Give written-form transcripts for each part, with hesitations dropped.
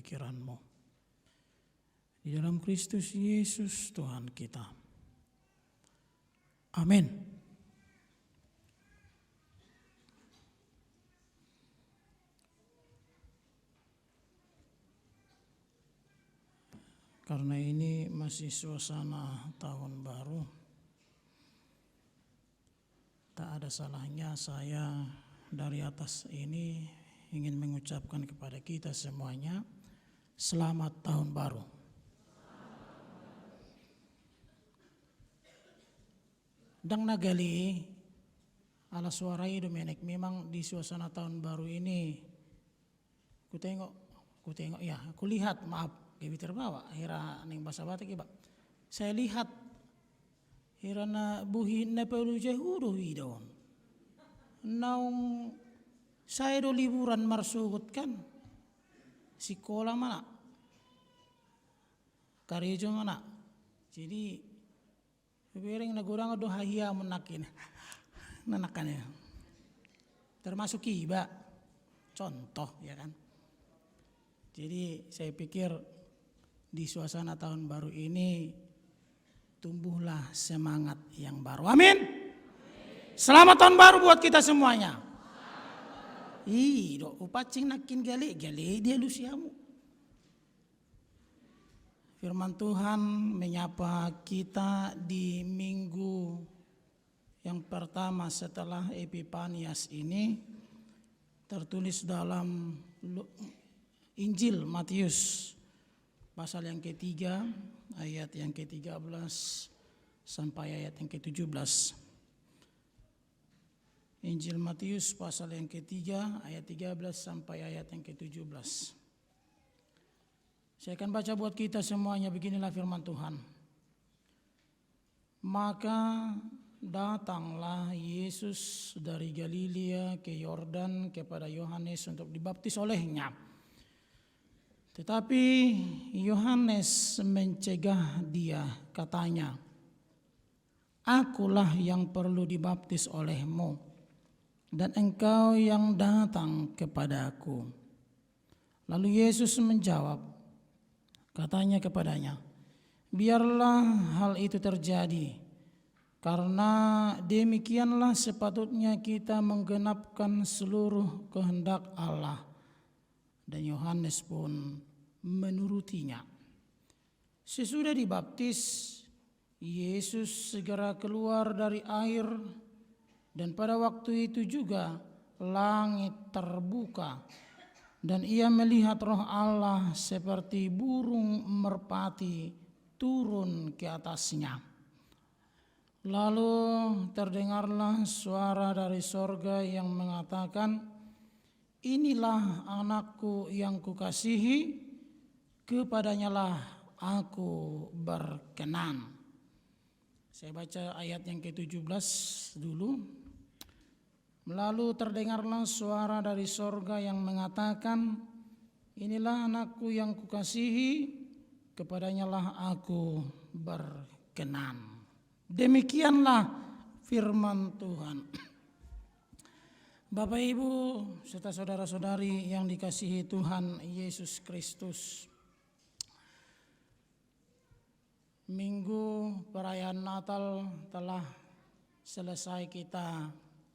pikiranmu. Di dalam Kristus Yesus Tuhan kita. Amin. Karena ini masih suasana tahun baru, tak ada salahnya saya dari atas ini ingin mengucapkan kepada kita semuanya, selamat tahun baru. Dang nagali ala suara itu menek, memang di suasana tahun baru ini ku tengok ya, aku lihat, maaf gibi terbawa hira ning basa Batak iba. Saya lihat hira na buhi na pelu jehuro widon. Naung saya do liburan marsugut kan. Sikola mana? Karejo mana? Jadi bereng nagurang do hahia menakin. Nanakannya. Termasuk iba. Contoh ya kan. Jadi saya pikir di suasana tahun baru ini tumbuhlah semangat yang baru. Amin. Selamat tahun baru buat kita semuanya. Do upacing nakin gale dia lusiamu. Firman Tuhan menyapa kita di minggu yang pertama setelah Epifanias ini, tertulis dalam Injil Matius pasal yang ketiga, ayat yang ke-13 sampai ayat yang ke-17. Injil Matius pasal yang ketiga, ayat 13 sampai ayat yang ke-17. Saya akan baca buat kita semuanya, beginilah firman Tuhan. Maka datanglah Yesus dari Galilea ke Yordan kepada Yohanes untuk dibaptis olehnya. Tetapi Yohanes mencegah dia, katanya, "Akulah yang perlu dibaptis olehmu, dan engkau yang datang kepadaku." Lalu Yesus menjawab, katanya kepadanya, "Biarlah hal itu terjadi, karena demikianlah sepatutnya kita menggenapkan seluruh kehendak Allah." Dan Yohanes pun menurutinya. Sesudah dibaptis, Yesus segera keluar dari air, dan pada waktu itu juga langit terbuka, dan ia melihat Roh Allah seperti burung merpati turun ke atasnya. Lalu terdengarlah suara dari sorga yang mengatakan, "Inilah anakku yang kukasihi, kepadanyalah aku berkenan." Saya baca ayat yang ke-17 dulu. Lalu terdengarlah suara dari sorga yang mengatakan, "Inilah anakku yang kukasihi, kepadanyalah aku berkenan." Demikianlah firman Tuhan. Bapak Ibu serta saudara-saudari yang dikasihi Tuhan Yesus Kristus, minggu perayaan Natal telah selesai kita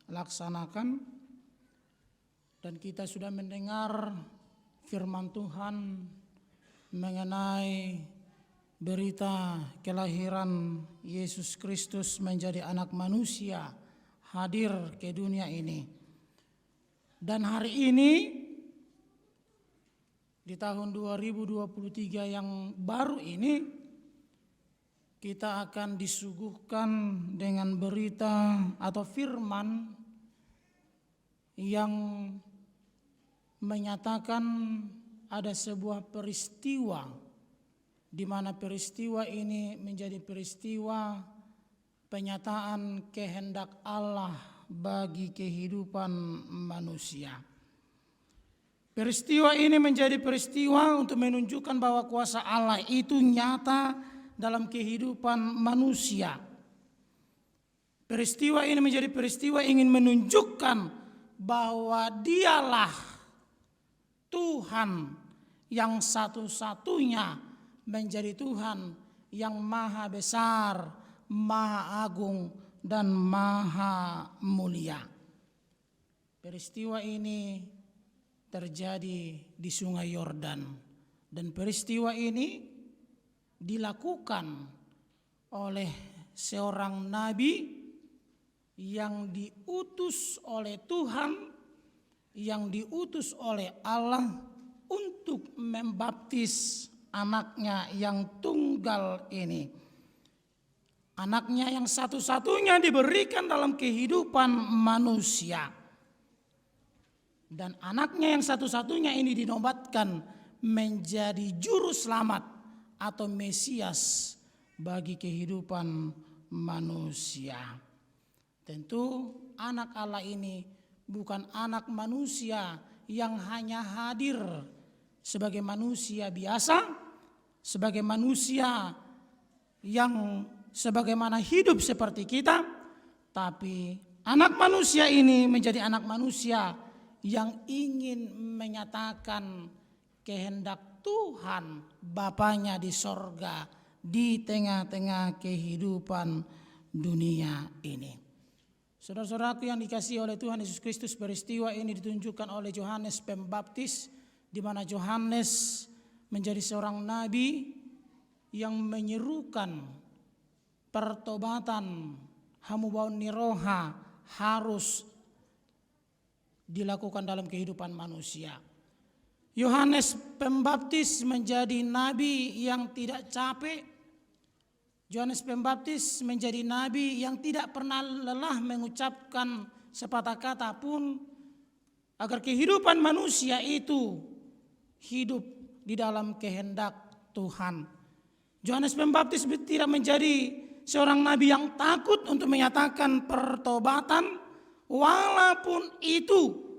laksanakan, dan kita sudah mendengar firman Tuhan mengenai berita kelahiran Yesus Kristus menjadi anak manusia hadir ke dunia ini. Dan hari ini di tahun 2023 yang baru ini, kita akan disuguhkan dengan berita atau firman yang menyatakan ada sebuah peristiwa, di mana peristiwa ini menjadi peristiwa penyataan kehendak Allah bagi kehidupan manusia. Peristiwa ini menjadi peristiwa untuk menunjukkan bahwa kuasa Allah itu nyata dalam kehidupan manusia. Peristiwa ini menjadi peristiwa ingin menunjukkan bahwa Dialah Tuhan yang satu-satunya menjadi Tuhan yang maha besar, maha agung, dan maha mulia. Peristiwa ini terjadi di Sungai Yordan, dan peristiwa ini dilakukan oleh seorang nabi yang diutus oleh Tuhan, yang diutus oleh Allah untuk membaptis anaknya yang tunggal ini. Anaknya yang satu-satunya diberikan dalam kehidupan manusia. Dan anaknya yang satu-satunya ini dinobatkan menjadi juru selamat atau Mesias bagi kehidupan manusia. Tentu anak Allah ini bukan anak manusia yang hanya hadir sebagai manusia biasa, sebagai manusia yang sebagaimana hidup seperti kita, tapi anak manusia ini menjadi anak manusia yang ingin menyatakan kehendak Tuhan Bapanya di sorga di tengah-tengah kehidupan dunia ini. Saudara-saudaraku yang dikasihi oleh Tuhan Yesus Kristus, peristiwa ini ditunjukkan oleh Yohanes Pembaptis, di mana Yohanes menjadi seorang nabi yang menyerukan pertobatan hamubaun niroha harus dilakukan dalam kehidupan manusia. Yohanes Pembaptis menjadi nabi yang tidak capek. Yohanes Pembaptis menjadi nabi yang tidak pernah lelah mengucapkan sepatah kata pun agar kehidupan manusia itu hidup di dalam kehendak Tuhan. Yohanes Pembaptis tidak menjadi seorang nabi yang takut untuk menyatakan pertobatan, walaupun itu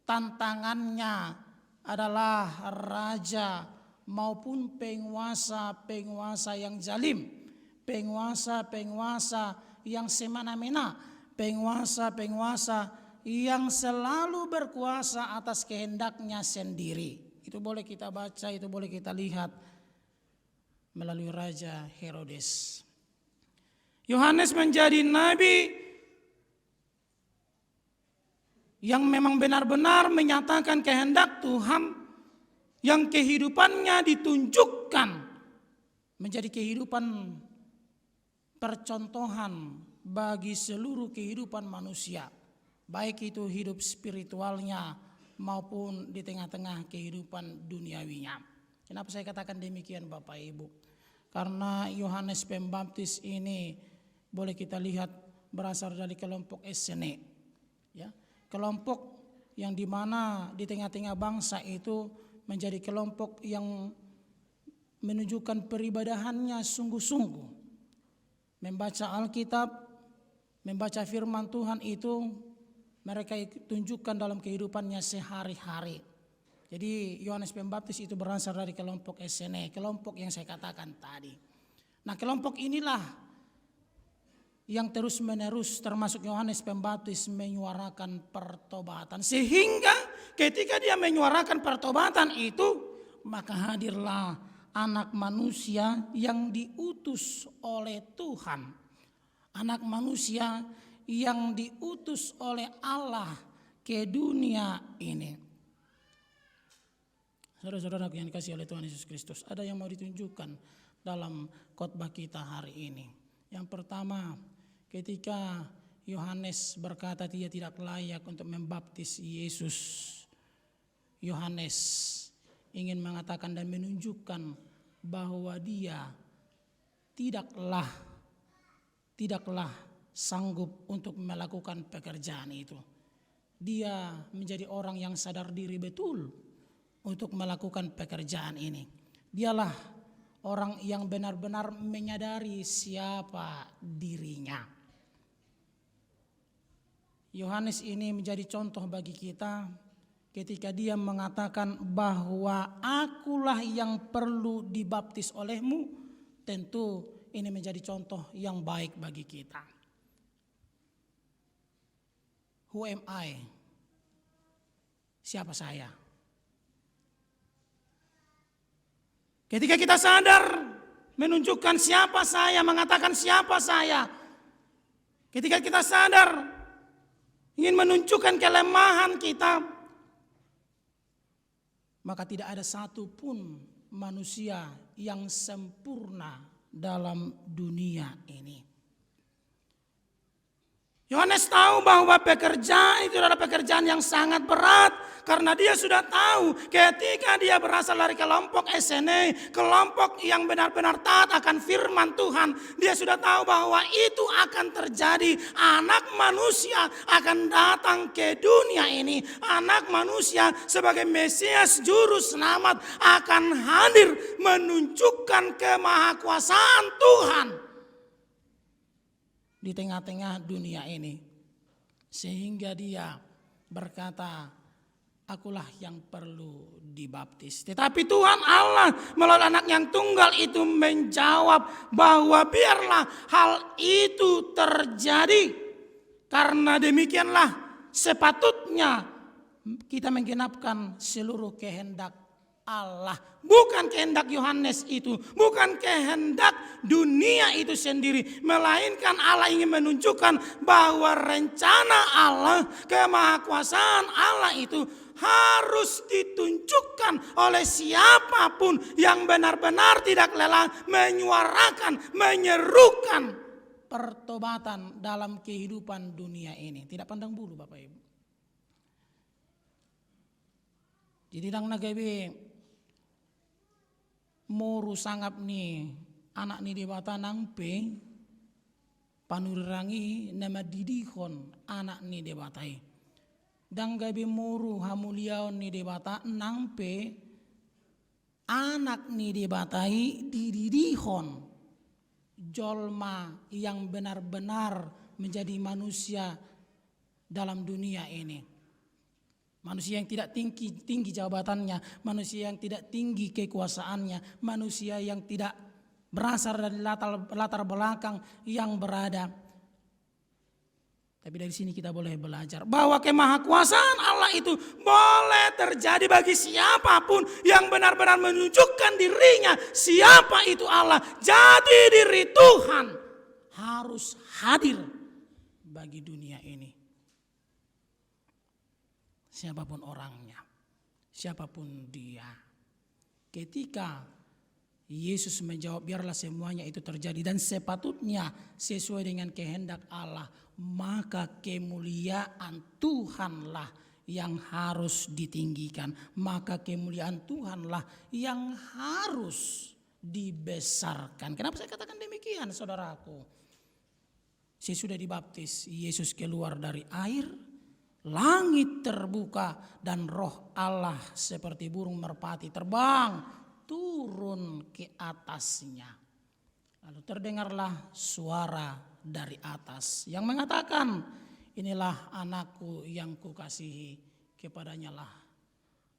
tantangannya adalah raja maupun penguasa-penguasa yang zalim, penguasa-penguasa yang semena-mena, penguasa-penguasa yang selalu berkuasa atas kehendaknya sendiri. Itu boleh kita baca, itu boleh kita lihat melalui Raja Herodes. Yohanes menjadi nabi yang memang benar-benar menyatakan kehendak Tuhan, yang kehidupannya ditunjukkan menjadi kehidupan percontohan bagi seluruh kehidupan manusia, baik itu hidup spiritualnya maupun di tengah-tengah kehidupan duniawinya. Kenapa saya katakan demikian Bapak Ibu? Karena Yohanes Pembaptis ini boleh kita lihat berasal dari kelompok Essene, ya, kelompok yang dimana di tengah-tengah bangsa itu menjadi kelompok yang menunjukkan peribadahannya sungguh-sungguh, membaca Alkitab, membaca firman Tuhan itu mereka tunjukkan dalam kehidupannya sehari-hari. Jadi Yohanes Pembaptis itu berasal dari kelompok Essene, kelompok yang saya katakan tadi. Nah, kelompok inilah yang terus-menerus termasuk Yohanes Pembaptis menyuarakan pertobatan. Sehingga ketika dia menyuarakan pertobatan itu, maka hadirlah anak manusia yang diutus oleh Tuhan. Anak manusia yang diutus oleh Allah ke dunia ini. Saudara-saudara yang dikasihi oleh Tuhan Yesus Kristus, ada yang mau ditunjukkan dalam khotbah kita hari ini. Yang pertama, ketika Yohanes berkata dia tidak layak untuk membaptis Yesus, Yohanes ingin mengatakan dan menunjukkan bahwa dia tidaklah sanggup untuk melakukan pekerjaan itu. Dia menjadi orang yang sadar diri betul untuk melakukan pekerjaan ini. Dialah orang yang benar-benar menyadari siapa dirinya. Yohanes ini menjadi contoh bagi kita ketika dia mengatakan bahwa akulah yang perlu dibaptis olehmu. Tentu ini menjadi contoh yang baik bagi kita. Who am I? Siapa saya? Ketika kita sadar menunjukkan siapa saya, mengatakan siapa saya. Ketika kita sadar ingin menunjukkan kelemahan kita, maka tidak ada satupun manusia yang sempurna dalam dunia ini. Yohanes tahu bahwa pekerjaan itu adalah pekerjaan yang sangat berat. Karena dia sudah tahu ketika dia berasal dari kelompok SNE, kelompok yang benar-benar taat akan firman Tuhan. Dia sudah tahu bahwa itu akan terjadi. Anak manusia akan datang ke dunia ini. Anak manusia sebagai Mesias Juru Selamat akan hadir menunjukkan kemahakuasaan Tuhan di tengah-tengah dunia ini. Sehingga dia berkata, akulah yang perlu dibaptis. Tetapi Tuhan Allah melalui anak yang tunggal itu menjawab bahwa biarlah hal itu terjadi. Karena demikianlah sepatutnya kita menggenapkan seluruh kehendak Allah. Bukan kehendak Yohanes itu, bukan kehendak dunia itu sendiri, melainkan Allah ingin menunjukkan bahwa rencana Allah, kemahakuasaan Allah itu harus ditunjukkan oleh siapapun yang benar-benar tidak lelah menyuarakan, menyerukan pertobatan dalam kehidupan dunia ini. Tidak pandang bulu Bapak Ibu. Jadi dang nagabe moru sangap ni anak ni debata nangpe panurangi nama didihon anak ni debatai. Dang gabe moru hamuliaon ni debata nangpe anak ni debatai dididihon jolma yang benar-benar menjadi manusia dalam dunia ini. Manusia yang tidak tinggi jabatannya, manusia yang tidak tinggi kekuasaannya, manusia yang tidak berasal dari latar belakang yang berada. Tapi dari sini kita boleh belajar bahwa kemahakuasaan Allah itu boleh terjadi bagi siapapun yang benar-benar menunjukkan dirinya siapa itu Allah. Jadi diri Tuhan harus hadir bagi dunia ini. Siapapun orangnya, siapapun dia. Ketika Yesus menjawab biarlah semuanya itu terjadi dan sepatutnya sesuai dengan kehendak Allah, maka kemuliaan Tuhanlah yang harus ditinggikan. Maka kemuliaan Tuhanlah yang harus dibesarkan. Kenapa saya katakan demikian saudaraku? Saya sudah dibaptis, Yesus keluar dari air. Langit terbuka dan roh Allah seperti burung merpati terbang turun ke atasnya. Lalu terdengarlah suara dari atas yang mengatakan, inilah anakku yang kukasihi, kepadanya lah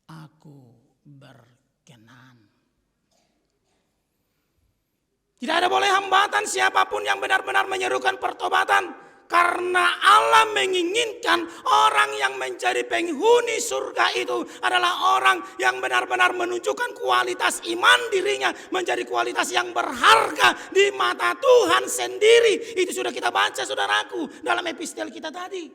aku berkenan. Tidak ada boleh hambatan siapapun yang benar-benar menyerukan pertobatan. Karena Allah menginginkan orang yang menjadi penghuni surga itu adalah orang yang benar-benar menunjukkan kualitas iman dirinya menjadi kualitas yang berharga di mata Tuhan sendiri. Itu sudah kita baca saudaraku dalam epistel kita tadi.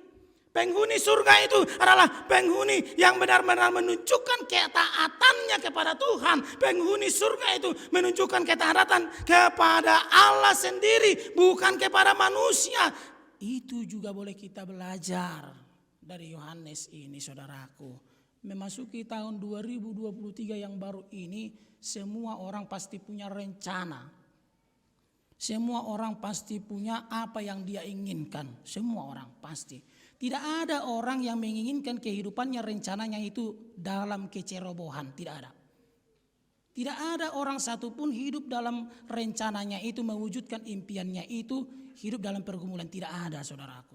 Penghuni surga itu adalah penghuni yang benar-benar menunjukkan ketaatannya kepada Tuhan. Penghuni surga itu menunjukkan ketaatan kepada Allah sendiri, bukan kepada manusia. Itu juga boleh kita belajar dari Yohanes ini saudaraku. Memasuki tahun 2023 yang baru ini, semua orang pasti punya rencana. Semua orang pasti punya apa yang dia inginkan. Semua orang pasti. Tidak ada orang yang menginginkan kehidupannya rencananya itu dalam kecerobohan. Tidak ada. Tidak ada orang satupun hidup dalam rencananya itu, mewujudkan impiannya itu, hidup dalam pergumulan. Tidak ada saudaraku.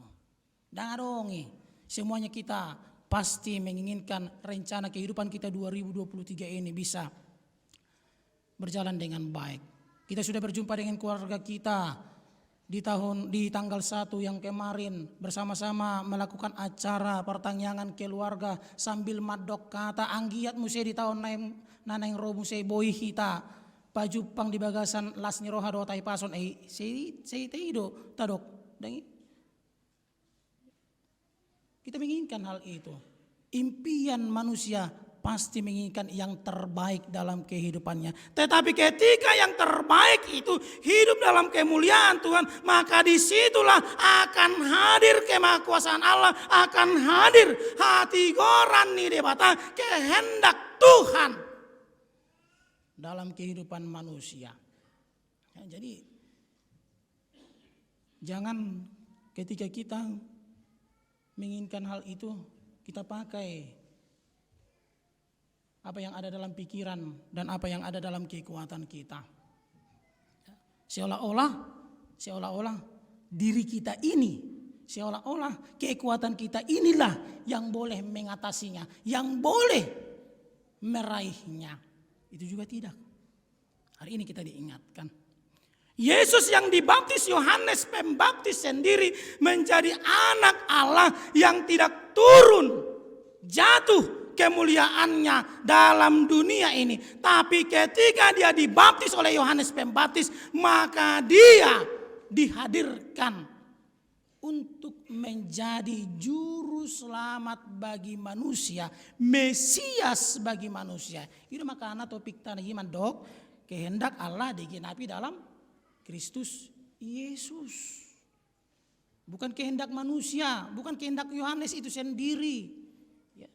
Dan adongi, semuanya kita pasti menginginkan rencana kehidupan kita 2023 ini bisa berjalan dengan baik. Kita sudah berjumpa dengan keluarga kita di tanggal 1 yang kemarin, bersama-sama melakukan acara pertanyaan keluarga sambil madok kata anggiat musai di tahun naneng ro musai boy hita pajupang di bagasan las ni roha do tay pason sei teido tadok dangi. Kita menginginkan hal itu. Impian manusia pasti menginginkan yang terbaik dalam kehidupannya. Tetapi ketika yang terbaik itu hidup dalam kemuliaan Tuhan, maka disitulah akan hadir kemahakuasaan Allah, akan hadir hati gorani debata kehendak Tuhan dalam kehidupan manusia. Ya, jadi jangan ketika kita menginginkan hal itu kita pakai apa yang ada dalam pikiran dan apa yang ada dalam kekuatan kita. Seolah-olah diri kita ini, seolah-olah kekuatan kita inilah yang boleh mengatasinya, yang boleh meraihnya. Itu juga tidak. Hari ini kita diingatkan. Yesus yang dibaptis Yohanes Pembaptis sendiri menjadi anak Allah yang tidak turun, jatuh kemuliaannya dalam dunia ini. Tapi ketika dia dibaptis oleh Yohanes Pembaptis, maka dia dihadirkan untuk menjadi juru selamat bagi manusia, Mesias bagi manusia. Itu makanya topik tanah iman dok, kehendak Allah digenapi dalam Kristus Yesus. Bukan kehendak manusia, bukan kehendak Yohanes itu sendiri. Ya.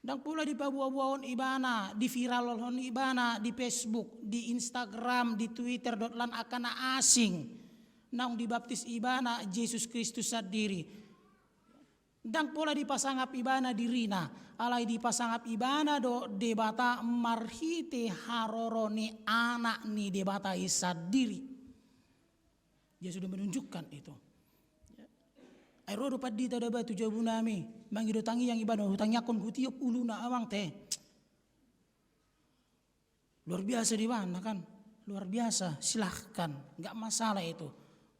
Dan pula di pabuah-buahon ibana, di viralon ibana, di Facebook, di Instagram, di Twitter, lan akan asing. Nang dibaptis ibana Yesus Kristus sendiri. Dan pula di pasangap ibana dirina, alai di pasangap ibana do debata marhite haroroni anak ni debata isadiri. Dia sudah menunjukkan itu. Airo do padita da batu jabu nami, mangido tangi yang ibana hutangnya kon hutiop uluna awang teh. Luar biasa di mana kan? Luar biasa, silahkan, enggak masalah itu.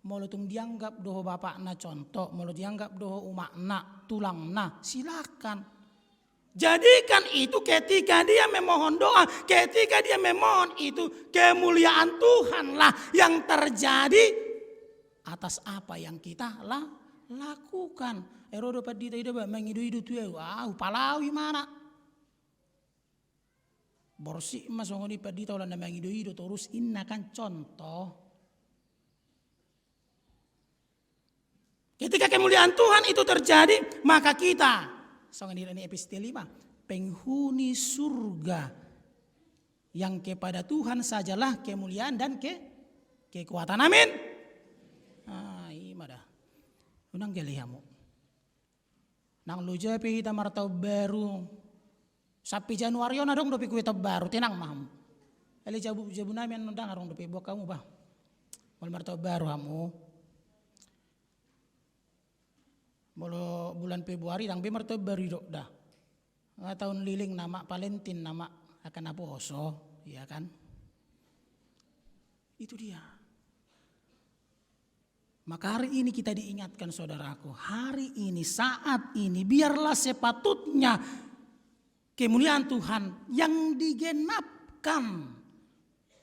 Mau tung dianggap doho bapak na contoh, mau dianggap doho umak na tulang na, silakan. Jadikan itu ketika dia memohon doa, ketika dia memohon itu kemuliaan Tuhanlah yang terjadi atas apa yang kita lakukan. Erodo padita ida ba mangidu-idu tuh palawi mana? Borsi mas ngoni padita ulah na mangidu-idu terus inna kan contoh. Ketika kemuliaan Tuhan itu terjadi, maka kita, soalnya ini episode 5, penghuni surga yang kepada Tuhan sajalah kemuliaan dan kekuatan. Amin. Imadah. Unang galihamu. Nang luja pi kita martau baru. Sapi Januari na dong dopi kuita baru tinang maham. Eli jabu namin nundang arong dopi buat kamu bah. Mal martau baru hamu. Mula bulan Februari dang be martau baru dok dah. Tahun liling nama Valentin nama akan aposo, ya kan? Itu dia. Maka hari ini kita diingatkan saudaraku, hari ini saat ini biarlah sepatutnya kemuliaan Tuhan yang digenapkan.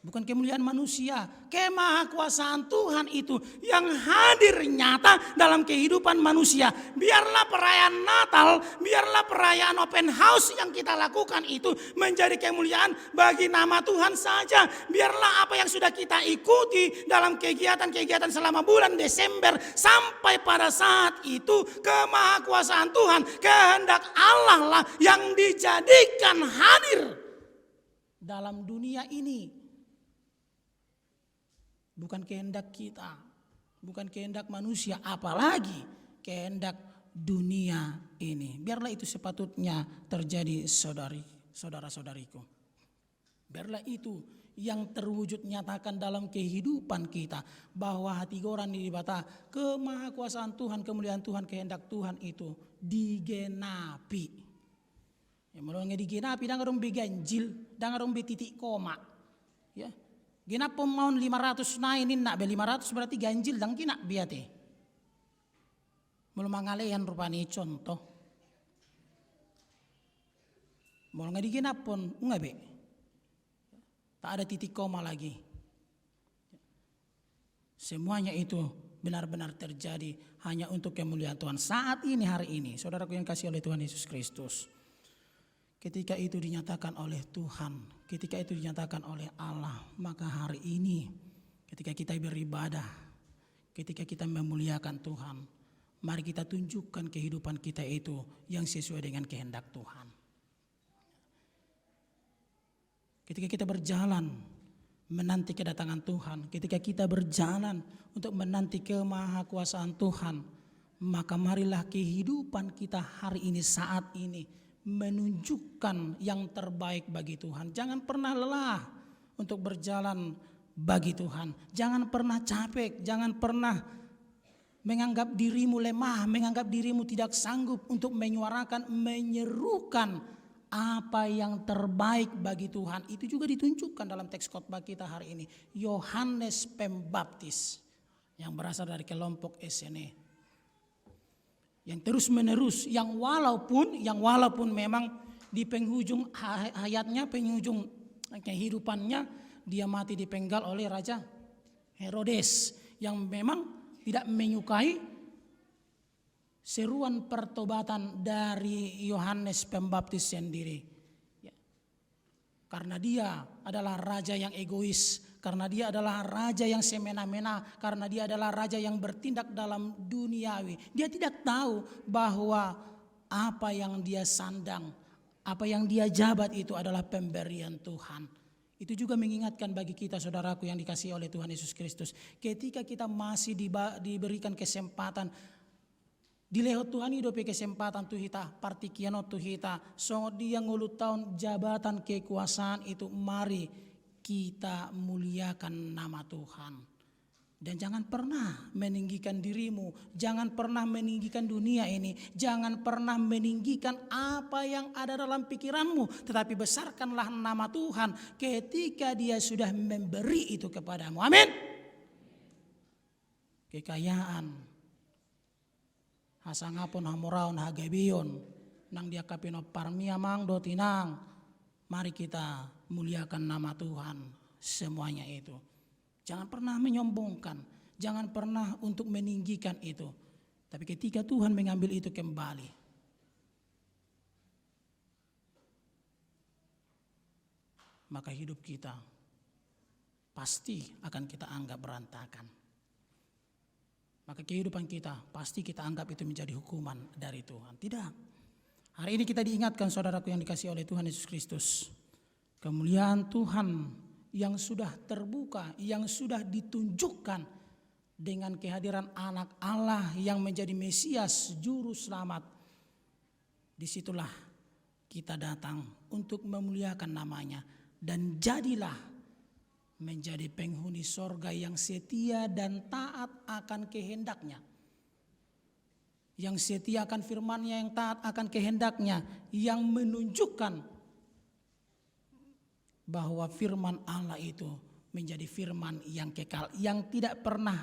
Bukan kemuliaan manusia, kemahakuasaan Tuhan itu yang hadir nyata dalam kehidupan manusia. Biarlah perayaan Natal, biarlah perayaan open house yang kita lakukan itu menjadi kemuliaan bagi nama Tuhan saja. Biarlah apa yang sudah kita ikuti dalam kegiatan-kegiatan selama bulan Desember sampai pada saat itu kemahakuasaan Tuhan, kehendak Allah lah yang dijadikan hadir dalam dunia ini. Bukan kehendak kita, bukan kehendak manusia, apalagi kehendak dunia ini. Biarlah itu sepatutnya terjadi saudara-saudariku. Biarlah itu yang terwujud nyatakan dalam kehidupan kita. Bahwa hati goran dibata kemahakuasaan Tuhan, kemuliaan Tuhan, kehendak Tuhan itu digenapi. Ya mulai digenapi, dan orang beganjil, dan orang titik koma. Ya. Gina pemaun 500 nainin nak be 500 berarti ganjil dang kina biate. Mulu mangalehan rupani contoh. Mulu ngadi gina pon unga be. Tak ada titik koma lagi. Semuanya itu benar-benar terjadi hanya untuk kemuliaan Tuhan. Saat ini, hari ini, saudaraku yang kasih oleh Tuhan Yesus Kristus. Ketika itu dinyatakan oleh Tuhan, ketika itu dinyatakan oleh Allah, maka hari ini ketika kita beribadah, ketika kita memuliakan Tuhan, mari kita tunjukkan kehidupan kita itu yang sesuai dengan kehendak Tuhan. Ketika kita berjalan menanti kedatangan Tuhan, ketika kita berjalan untuk menanti kemahakuasaan Tuhan, maka marilah kehidupan kita hari ini, saat ini, menunjukkan yang terbaik bagi Tuhan. Jangan pernah lelah untuk berjalan bagi Tuhan. Jangan pernah capek, jangan pernah menganggap dirimu lemah, menganggap dirimu tidak sanggup untuk menyuarakan, menyerukan apa yang terbaik bagi Tuhan. Itu juga ditunjukkan dalam teks khotbah kita hari ini. Yohanes Pembaptis yang berasal dari kelompok SNE. Yang terus menerus, yang walaupun memang di penghujung hayatnya, penghujung kehidupannya, dia mati dipenggal oleh Raja Herodes yang memang tidak menyukai seruan pertobatan dari Yohanes Pembaptis sendiri. Karena dia adalah raja yang egois, karena dia adalah raja yang semena-mena, karena dia adalah raja yang bertindak dalam duniawi. Dia tidak tahu bahwa apa yang dia sandang, apa yang dia jabat itu adalah pemberian Tuhan. Itu juga mengingatkan bagi kita, saudaraku yang dikasihi oleh Tuhan Yesus Kristus. Ketika kita masih diberikan kesempatan, dilehot Tuhan hidupi kesempatan tu hita, partikiano tu hita, so dia ngulu tahun jabatan kekuasaan itu, mari kita muliakan nama Tuhan. Dan jangan pernah meninggikan dirimu, jangan pernah meninggikan dunia ini, jangan pernah meninggikan apa yang ada dalam pikiranmu, tetapi besarkanlah nama Tuhan ketika dia sudah memberi itu kepadamu. Amin. Kekayaan hasangapun hamuraun hagabion nang dia kapino parmia mang do tinang. Mari kita muliakan nama Tuhan semuanya itu. Jangan pernah menyombongkan, jangan pernah untuk meninggikan itu. Tapi ketika Tuhan mengambil itu kembali, maka hidup kita pasti akan kita anggap berantakan. Maka kehidupan kita pasti kita anggap itu menjadi hukuman dari Tuhan. Tidak. Hari ini kita diingatkan, saudaraku yang dikasihi oleh Tuhan Yesus Kristus. Kemuliaan Tuhan yang sudah terbuka, yang sudah ditunjukkan dengan kehadiran anak Allah yang menjadi Mesias, Juru Selamat. Disitulah kita datang untuk memuliakan namanya. Dan jadilah menjadi penghuni sorga yang setia dan taat akan kehendaknya. Yang setia akan firman-Nya, yang taat akan kehendaknya. Yang menunjukkan bahwa firman Allah itu menjadi firman yang kekal, yang tidak pernah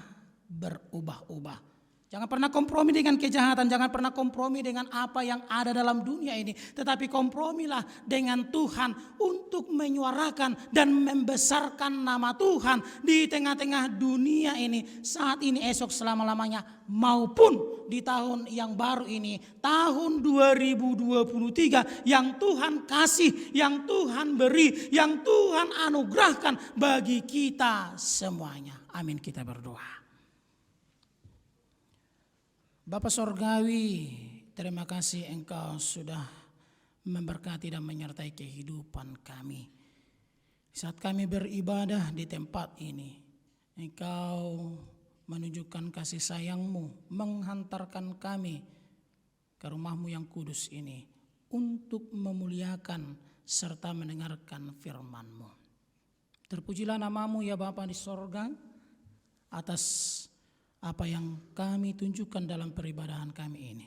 berubah-ubah. Jangan pernah kompromi dengan kejahatan, jangan pernah kompromi dengan apa yang ada dalam dunia ini. Tetapi kompromilah dengan Tuhan untuk menyuarakan dan membesarkan nama Tuhan di tengah-tengah dunia ini. Saat ini, esok, selama-lamanya, maupun di tahun yang baru ini, tahun 2023 yang Tuhan kasih, yang Tuhan beri, yang Tuhan anugerahkan bagi kita semuanya. Amin, kita berdoa. Bapa Sorgawi, terima kasih Engkau sudah memberkati dan menyertai kehidupan kami. Saat kami beribadah di tempat ini, Engkau menunjukkan kasih sayang-Mu, menghantarkan kami ke rumah-Mu yang kudus ini untuk memuliakan serta mendengarkan firman-Mu. Terpujilah nama-Mu ya Bapa di sorga atas apa yang kami tunjukkan dalam peribadahan kami ini.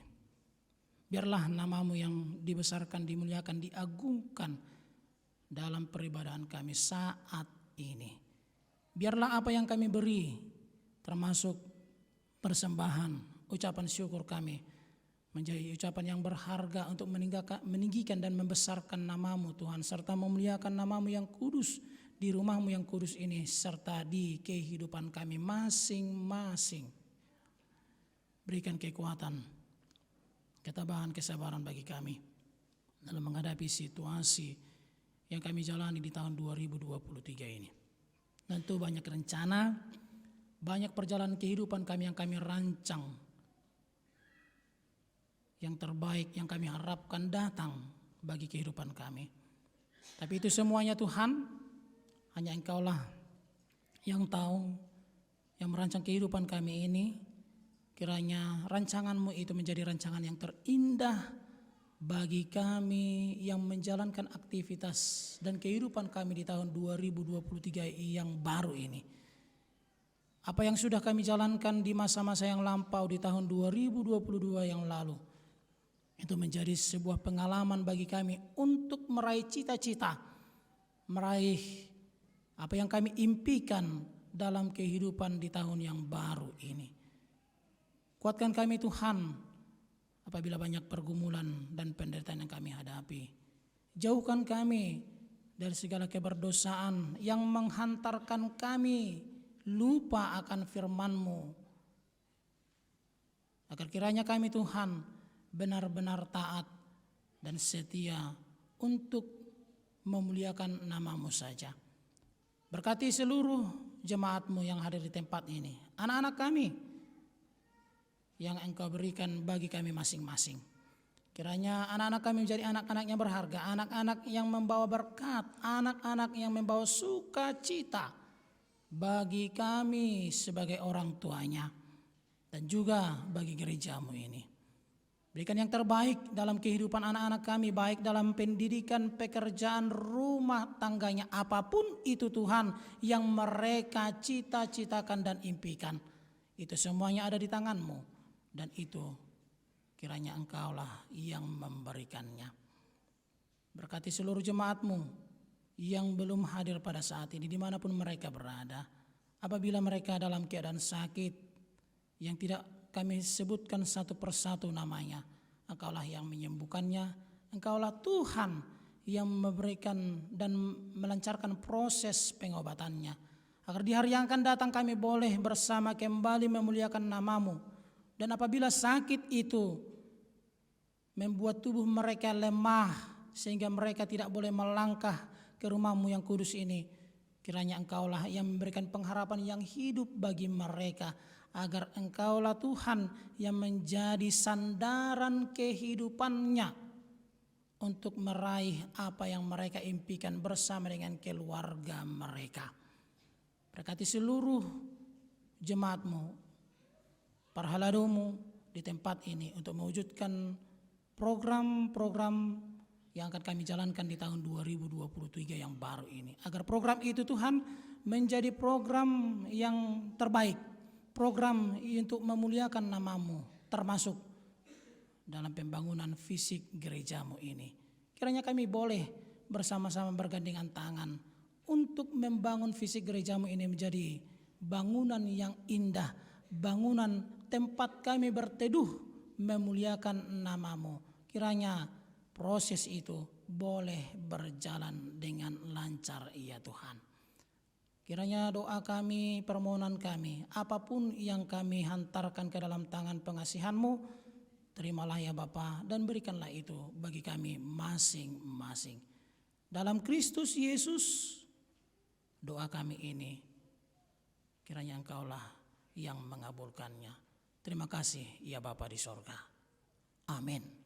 Biarlah nama-Mu yang dibesarkan, dimuliakan, diagungkan dalam peribadahan kami saat ini. Biarlah apa yang kami beri, termasuk persembahan, ucapan syukur kami, menjadi ucapan yang berharga untuk meninggikan dan membesarkan nama-Mu Tuhan, serta memuliakan nama-Mu yang kudus di rumah-Mu yang kudus ini, serta di kehidupan kami masing-masing. Berikan kekuatan, ketabahan, kesabaran bagi kami dalam menghadapi situasi yang kami jalani di tahun 2023 ini. Tentu banyak rencana, banyak perjalanan kehidupan kami yang kami rancang, yang terbaik yang kami harapkan datang bagi kehidupan kami. Tapi itu semuanya Tuhan, hanya Engkau-lah yang tahu, yang merancang kehidupan kami ini. Kiranya rancangan-Mu itu menjadi rancangan yang terindah bagi kami yang menjalankan aktivitas dan kehidupan kami di tahun 2023 yang baru ini. Apa yang sudah kami jalankan di masa-masa yang lampau di tahun 2022 yang lalu, itu menjadi sebuah pengalaman bagi kami untuk meraih cita-cita, meraih apa yang kami impikan dalam kehidupan di tahun yang baru ini. Kuatkan kami Tuhan apabila banyak pergumulan dan penderitaan yang kami hadapi. Jauhkan kami dari segala keberdosaan yang menghantarkan kami lupa akan firman-Mu. Agar kiranya kami Tuhan benar-benar taat dan setia untuk memuliakan nama-Mu saja. Berkati seluruh jemaat-Mu yang hadir di tempat ini, anak-anak kami yang Engkau berikan bagi kami masing-masing. Kiranya anak-anak kami menjadi anak-anak yang berharga, anak-anak yang membawa berkat, anak-anak yang membawa sukacita bagi kami sebagai orang tuanya dan juga bagi gereja-Mu ini. Berikan yang terbaik dalam kehidupan anak-anak kami, baik dalam pendidikan, pekerjaan, rumah tangganya, apapun itu Tuhan yang mereka cita-citakan dan impikan. Itu semuanya ada di tangan-Mu, dan itu kiranya Engkau-lah yang memberikannya. Berkati seluruh jemaat-Mu yang belum hadir pada saat ini, dimanapun mereka berada. Apabila mereka dalam keadaan sakit yang tidak kami sebutkan satu persatu namanya, Engkau-lah yang menyembuhkannya. Engkau-lah Tuhan yang memberikan dan melancarkan proses pengobatannya, agar di hari yang akan datang kami boleh bersama kembali memuliakan nama-Mu. Dan apabila sakit itu membuat tubuh mereka lemah sehingga mereka tidak boleh melangkah ke rumah-Mu yang kudus ini, kiranya Engkau-lah yang memberikan pengharapan yang hidup bagi mereka, agar Engkau-lah Tuhan yang menjadi sandaran kehidupannya untuk meraih apa yang mereka impikan bersama dengan keluarga mereka. Berkati seluruh jemaat-Mu, para halado-Mu di tempat ini untuk mewujudkan program-program yang akan kami jalankan di tahun 2023 yang baru ini. Agar program itu Tuhan menjadi program yang terbaik, program untuk memuliakan nama-Mu, termasuk dalam pembangunan fisik gereja-Mu ini. Kiranya kami boleh bersama-sama bergandengan tangan untuk membangun fisik gereja-Mu ini menjadi bangunan yang indah, bangunan tempat kami berteduh memuliakan nama-Mu. Kiranya proses itu boleh berjalan dengan lancar ya Tuhan. Kiranya doa kami, permohonan kami, apapun yang kami hantarkan ke dalam tangan pengasihan-Mu, terimalah ya Bapa, dan berikanlah itu bagi kami masing-masing. Dalam Kristus Yesus, doa kami ini, kiranya Engkau-lah yang mengabulkannya. Terima kasih ya Bapa di sorga. Amin.